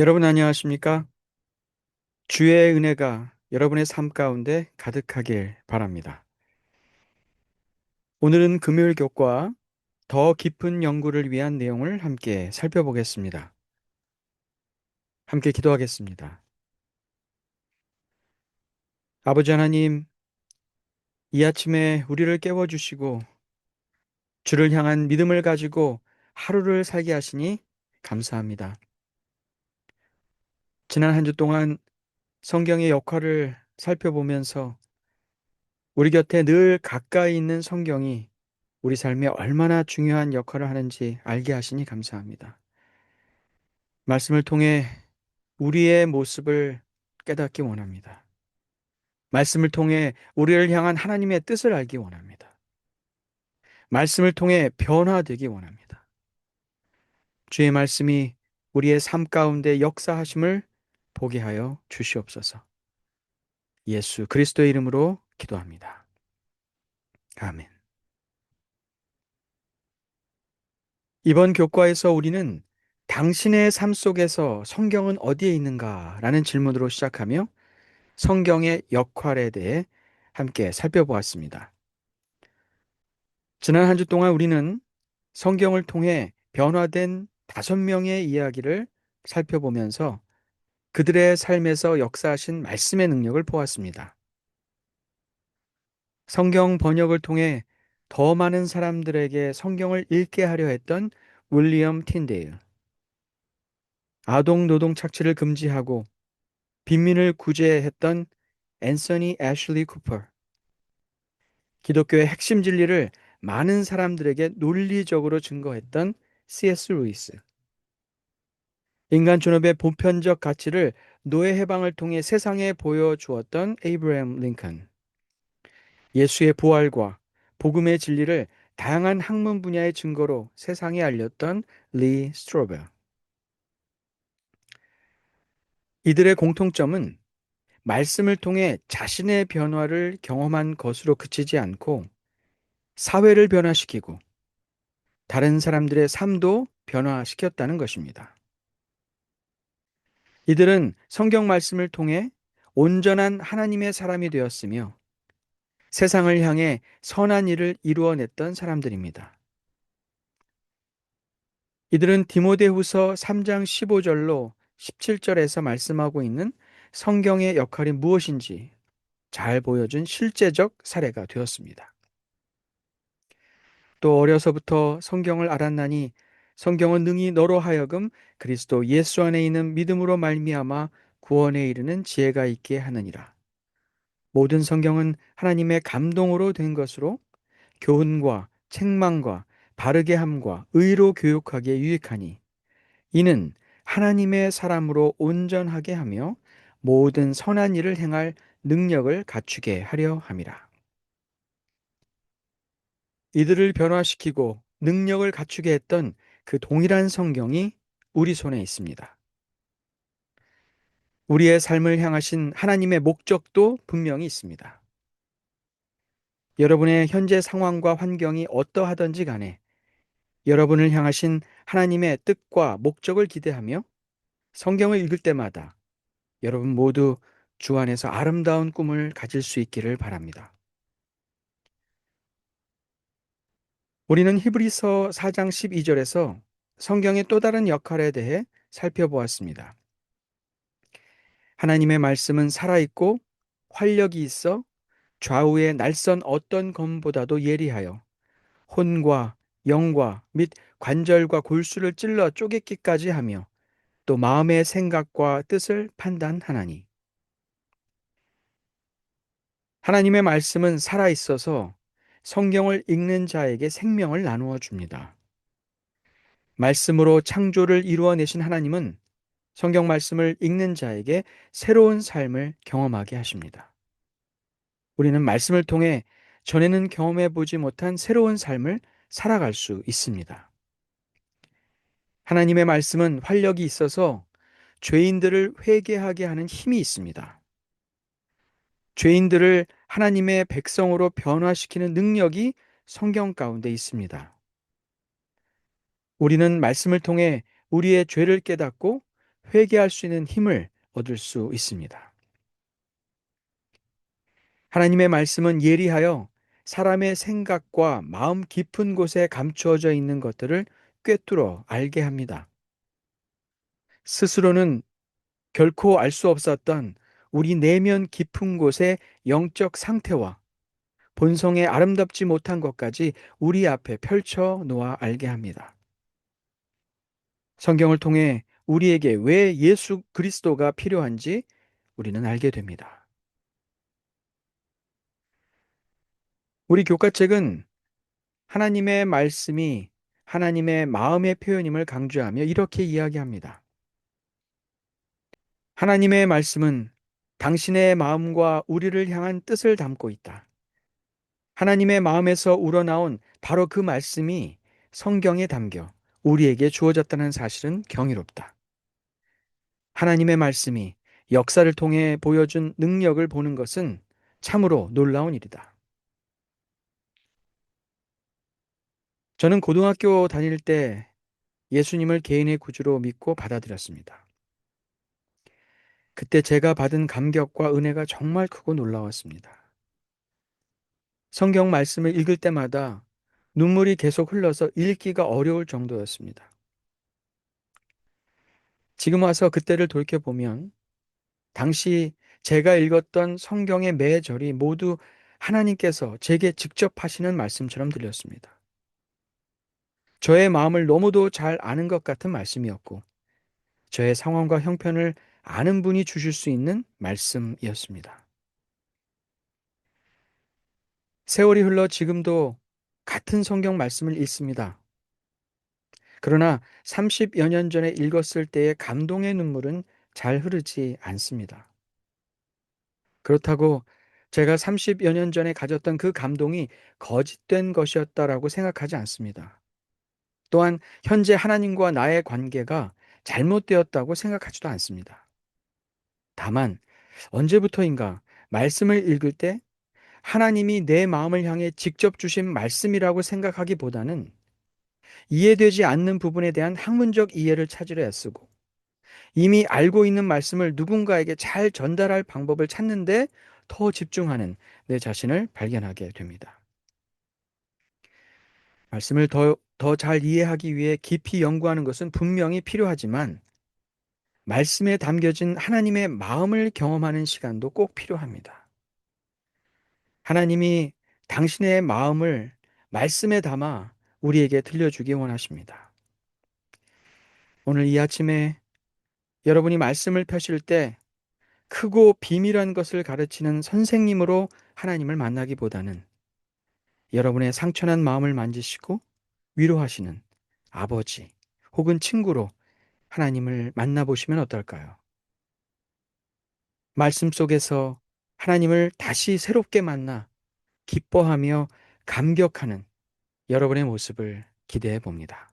여러분 안녕하십니까? 주의 은혜가 여러분의 삶 가운데 가득하길 바랍니다. 오늘은 금요일 교과 더 깊은 연구를 위한 내용을 함께 살펴보겠습니다. 함께 기도하겠습니다. 아버지 하나님, 이 아침에 우리를 깨워주시고 주를 향한 믿음을 가지고 하루를 살게 하시니 감사합니다. 지난 한 주 동안 성경의 역할을 살펴보면서 우리 곁에 늘 가까이 있는 성경이 우리 삶에 얼마나 중요한 역할을 하는지 알게 하시니 감사합니다. 말씀을 통해 우리의 모습을 깨닫기 원합니다. 말씀을 통해 우리를 향한 하나님의 뜻을 알기 원합니다. 말씀을 통해 변화되기 원합니다. 주의 말씀이 우리의 삶 가운데 역사하심을 보게 하여 주시옵소서. 예수 그리스도의 이름으로 기도합니다. 아멘. 이번 교과에서 우리는 당신의 삶 속에서 성경은 어디에 있는가? 라는 질문으로 시작하며 성경의 역할에 대해 함께 살펴보았습니다. 지난 한 주 동안 우리는 성경을 통해 변화된 5명의 이야기를 살펴보면서 그들의 삶에서 역사하신 말씀의 능력을 보았습니다. 성경 번역을 통해 더 많은 사람들에게 성경을 읽게 하려 했던 윌리엄 틴데일, 아동 노동 착취를 금지하고 빈민을 구제했던 앤서니 애슐리 쿠퍼, 기독교의 핵심 진리를 많은 사람들에게 논리적으로 증거했던 C.S. 루이스, 인간 존엄의 보편적 가치를 노예 해방을 통해 세상에 보여주었던 에이브러햄 링컨, 예수의 부활과 복음의 진리를 다양한 학문 분야의 증거로 세상에 알렸던 리 스트로벨. 이들의 공통점은 말씀을 통해 자신의 변화를 경험한 것으로 그치지 않고 사회를 변화시키고 다른 사람들의 삶도 변화시켰다는 것입니다. 이들은 성경 말씀을 통해 온전한 하나님의 사람이 되었으며 세상을 향해 선한 일을 이루어냈던 사람들입니다. 이들은 디모데후서 3장 15절로 17절에서 말씀하고 있는 성경의 역할이 무엇인지 잘 보여준 실제적 사례가 되었습니다. 또 어려서부터 성경을 알았나니 성경은 능히 너로 하여금 그리스도 예수 안에 있는 믿음으로 말미암아 구원에 이르는 지혜가 있게 하느니라. 모든 성경은 하나님의 감동으로 된 것으로 교훈과 책망과 바르게 함과 의로 교육하기에 유익하니 이는 하나님의 사람으로 온전하게 하며 모든 선한 일을 행할 능력을 갖추게 하려 함이라. 이들을 변화시키고 능력을 갖추게 했던 그 동일한 성경이 우리 손에 있습니다. 우리의 삶을 향하신 하나님의 목적도 분명히 있습니다. 여러분의 현재 상황과 환경이 어떠하든지 간에 여러분을 향하신 하나님의 뜻과 목적을 기대하며 성경을 읽을 때마다 여러분 모두 주 안에서 아름다운 꿈을 가질 수 있기를 바랍니다. 우리는 히브리서 4장 12절에서 성경의 또 다른 역할에 대해 살펴보았습니다. 하나님의 말씀은 살아있고 활력이 있어 좌우의 날선 어떤 검보다도 예리하여 혼과 영과 및 관절과 골수를 찔러 쪼개기까지 하며 또 마음의 생각과 뜻을 판단하나니. 하나님의 말씀은 살아있어서 성경을 읽는 자에게 생명을 나누어 줍니다. 말씀으로 창조를 이루어내신 하나님은 성경 말씀을 읽는 자에게 새로운 삶을 경험하게 하십니다. 우리는 말씀을 통해 전에는 경험해 보지 못한 새로운 삶을 살아갈 수 있습니다. 하나님의 말씀은 활력이 있어서 죄인들을 회개하게 하는 힘이 있습니다. 죄인들을 하나님의 백성으로 변화시키는 능력이 성경 가운데 있습니다. 우리는 말씀을 통해 우리의 죄를 깨닫고 회개할 수 있는 힘을 얻을 수 있습니다. 하나님의 말씀은 예리하여 사람의 생각과 마음 깊은 곳에 감추어져 있는 것들을 꿰뚫어 알게 합니다. 스스로는 결코 알 수 없었던 우리 내면 깊은 곳의 영적 상태와 본성에 아름답지 못한 것까지 우리 앞에 펼쳐 놓아 알게 합니다. 성경을 통해 우리에게 왜 예수 그리스도가 필요한지 우리는 알게 됩니다. 우리 교과책은 하나님의 말씀이 하나님의 마음의 표현임을 강조하며 이렇게 이야기합니다. 하나님의 말씀은 당신의 마음과 우리를 향한 뜻을 담고 있다. 하나님의 마음에서 우러나온 바로 그 말씀이 성경에 담겨 우리에게 주어졌다는 사실은 경이롭다. 하나님의 말씀이 역사를 통해 보여준 능력을 보는 것은 참으로 놀라운 일이다. 저는 고등학교 다닐 때 예수님을 개인의 구주로 믿고 받아들였습니다. 그때 제가 받은 감격과 은혜가 정말 크고 놀라웠습니다. 성경 말씀을 읽을 때마다 눈물이 계속 흘러서 읽기가 어려울 정도였습니다. 지금 와서 그때를 돌이켜보면 당시 제가 읽었던 성경의 매 절이 모두 하나님께서 제게 직접 하시는 말씀처럼 들렸습니다. 저의 마음을 너무도 잘 아는 것 같은 말씀이었고, 저의 상황과 형편을 아는 분이 주실 수 있는 말씀이었습니다. 세월이 흘러 지금도 같은 성경 말씀을 읽습니다. 그러나 30여 년 전에 읽었을 때의 감동의 눈물은 잘 흐르지 않습니다. 그렇다고 제가 30여 년 전에 가졌던 그 감동이 거짓된 것이었다라고 생각하지 않습니다. 또한 현재 하나님과 나의 관계가 잘못되었다고 생각하지도 않습니다. 다만 언제부터인가 말씀을 읽을 때 하나님이 내 마음을 향해 직접 주신 말씀이라고 생각하기보다는 이해되지 않는 부분에 대한 학문적 이해를 찾으려 애쓰고 이미 알고 있는 말씀을 누군가에게 잘 전달할 방법을 찾는데 더 집중하는 내 자신을 발견하게 됩니다. 말씀을 더 잘 이해하기 위해 깊이 연구하는 것은 분명히 필요하지만 말씀에 담겨진 하나님의 마음을 경험하는 시간도 꼭 필요합니다. 하나님이 당신의 마음을 말씀에 담아 우리에게 들려주기 원하십니다. 오늘 이 아침에 여러분이 말씀을 펴실 때 크고 비밀한 것을 가르치는 선생님으로 하나님을 만나기보다는 여러분의 상처난 마음을 만지시고 위로하시는 아버지 혹은 친구로 하나님을 만나보시면 어떨까요? 말씀 속에서 하나님을 다시 새롭게 만나 기뻐하며 감격하는 여러분의 모습을 기대해 봅니다.